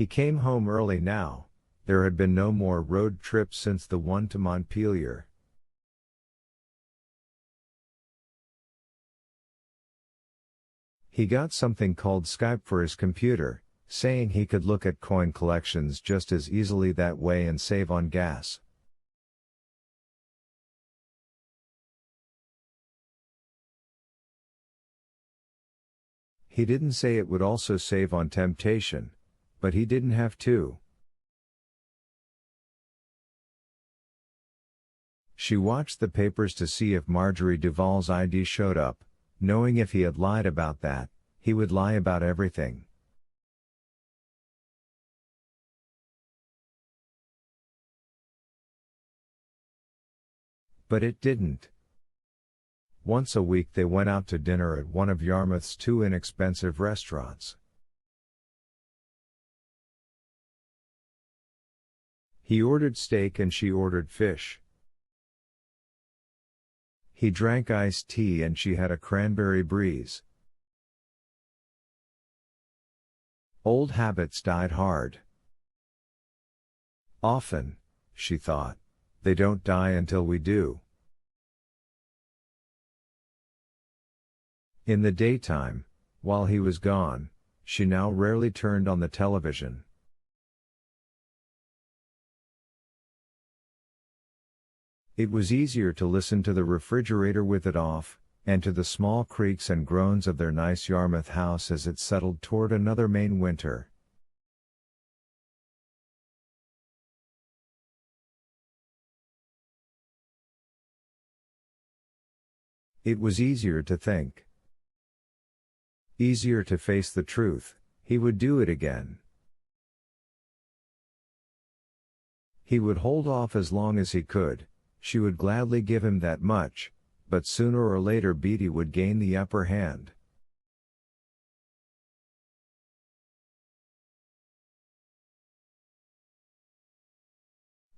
He came home early now. There had been no more road trips since the one to Montpelier. He got something called Skype for his computer, saying he could look at coin collections just as easily that way and save on gas. He didn't say it would also save on temptation, but he didn't have to. She watched the papers to see if Marjorie Duval's ID showed up, knowing if he had lied about that, he would lie about everything. But it didn't. Once a week they went out to dinner at one of Yarmouth's two inexpensive restaurants. He ordered steak and she ordered fish. He drank iced tea and she had a cranberry breeze. Old habits died hard. Often, she thought, they don't die until we do. In the daytime, while he was gone, she now rarely turned on the television. It was easier to listen to the refrigerator with it off, and to the small creaks and groans of their nice Yarmouth house as it settled toward another Maine winter. It was easier to think. Easier to face the truth, he would do it again. He would hold off as long as he could, she would gladly give him that much, but sooner or later Beatty would gain the upper hand.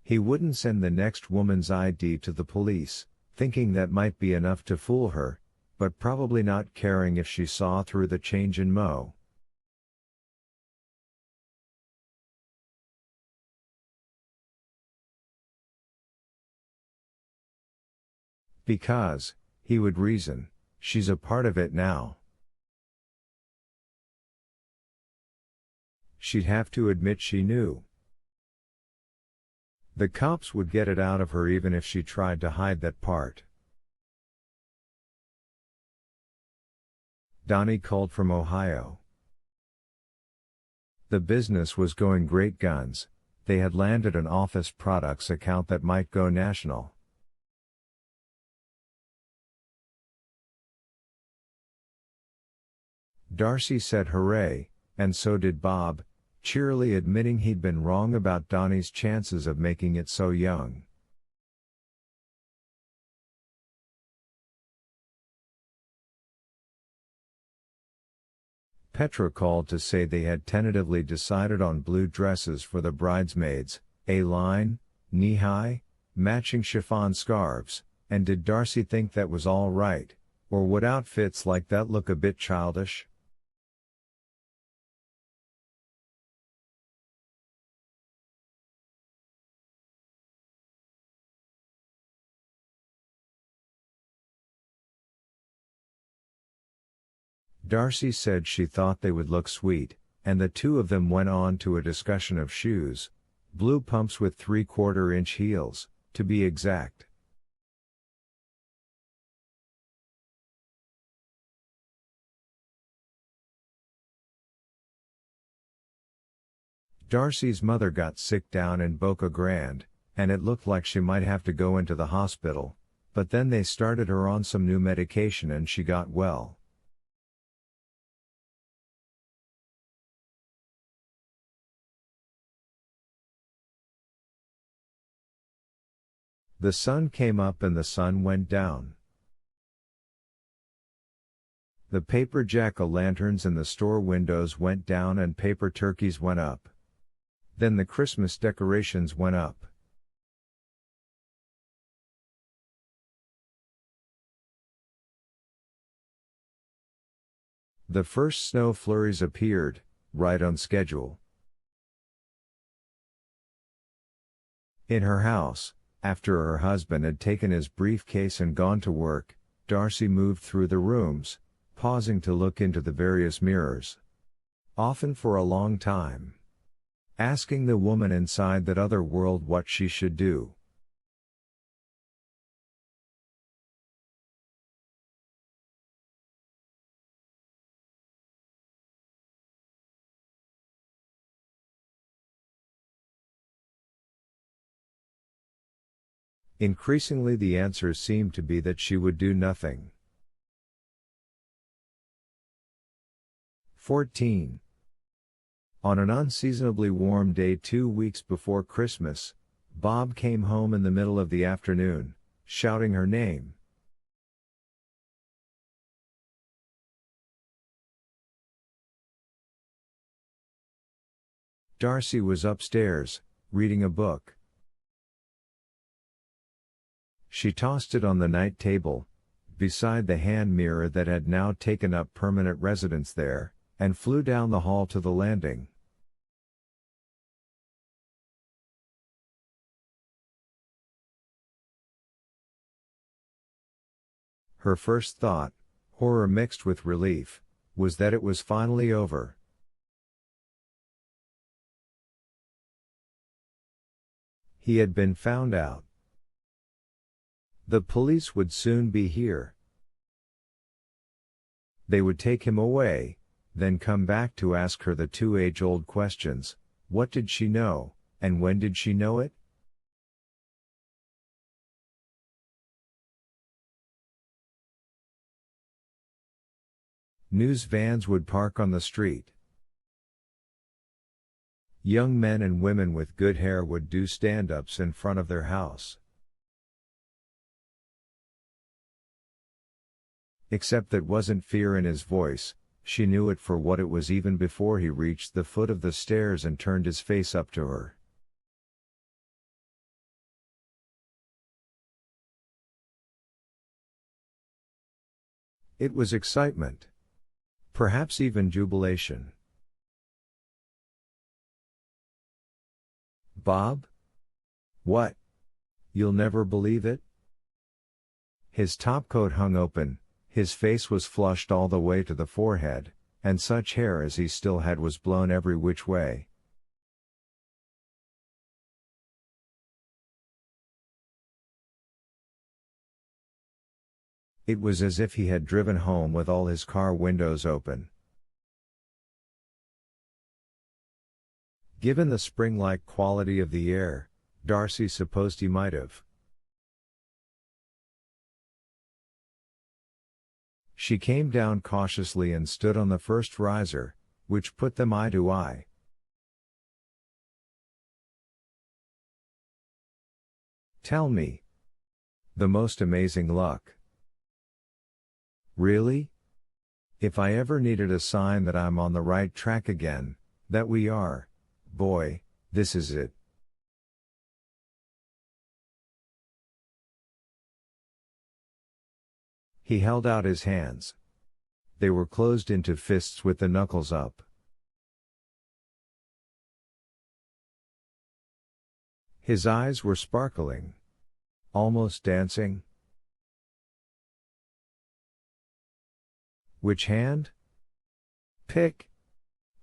He wouldn't send the next woman's ID to the police, thinking that might be enough to fool her, but probably not caring if she saw through the change in Mo. Because, he would reason, she's a part of it now. She'd have to admit she knew. The cops would get it out of her even if she tried to hide that part. Donnie called from Ohio. The business was going great guns, they had landed an office products account that might go national. Darcy said hooray, and so did Bob, cheerily admitting he'd been wrong about Donnie's chances of making it so young. Petra called to say they had tentatively decided on blue dresses for the bridesmaids, A-line, knee-high, matching chiffon scarves, and did Darcy think that was all right, or would outfits like that look a bit childish? Darcy said she thought they would look sweet, and the two of them went on to a discussion of shoes, blue pumps with 3/4-inch heels, to be exact. Darcy's mother got sick down in Boca Grande, and it looked like she might have to go into the hospital, but then they started her on some new medication and she got well. The sun came up and the sun went down. The paper jack-o'-lanterns in the store windows went down and paper turkeys went up. Then the Christmas decorations went up. The first snow flurries appeared, right on schedule. In her house, after her husband had taken his briefcase and gone to work, Darcy moved through the rooms, pausing to look into the various mirrors. Often for a long time. Asking the woman inside that other world what she should do. Increasingly the answers seemed to be that she would do nothing. 14. On an unseasonably warm day 2 weeks before Christmas, Bob came home in the middle of the afternoon, shouting her name. Darcy was upstairs, reading a book. She tossed it on the night table, beside the hand mirror that had now taken up permanent residence there, and flew down the hall to the landing. Her first thought, horror mixed with relief, was that it was finally over. He had been found out. The police would soon be here. They would take him away, then come back to ask her the two age-old questions: what did she know, and when did she know it? News vans would park on the street. Young men and women with good hair would do stand-ups in front of their house. Except that wasn't fear in his voice, she knew it for what it was even before he reached the foot of the stairs and turned his face up to her. It was excitement. Perhaps even jubilation. Bob? What? You'll never believe it? His topcoat hung open. His face was flushed all the way to the forehead, and such hair as he still had was blown every which way. It was as if he had driven home with all his car windows open. Given the spring-like quality of the air, Darcy supposed he might have. She came down cautiously and stood on the first riser, which put them eye to eye. Tell me. The most amazing luck. Really? If I ever needed a sign that I'm on the right track again, that we are, boy, this is it. He held out his hands. They were closed into fists with the knuckles up. His eyes were sparkling. Almost dancing. Which hand? Pick.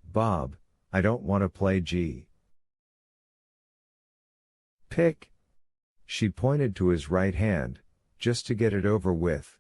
Bob, I don't want to play G. Pick. She pointed to his right hand, just to get it over with.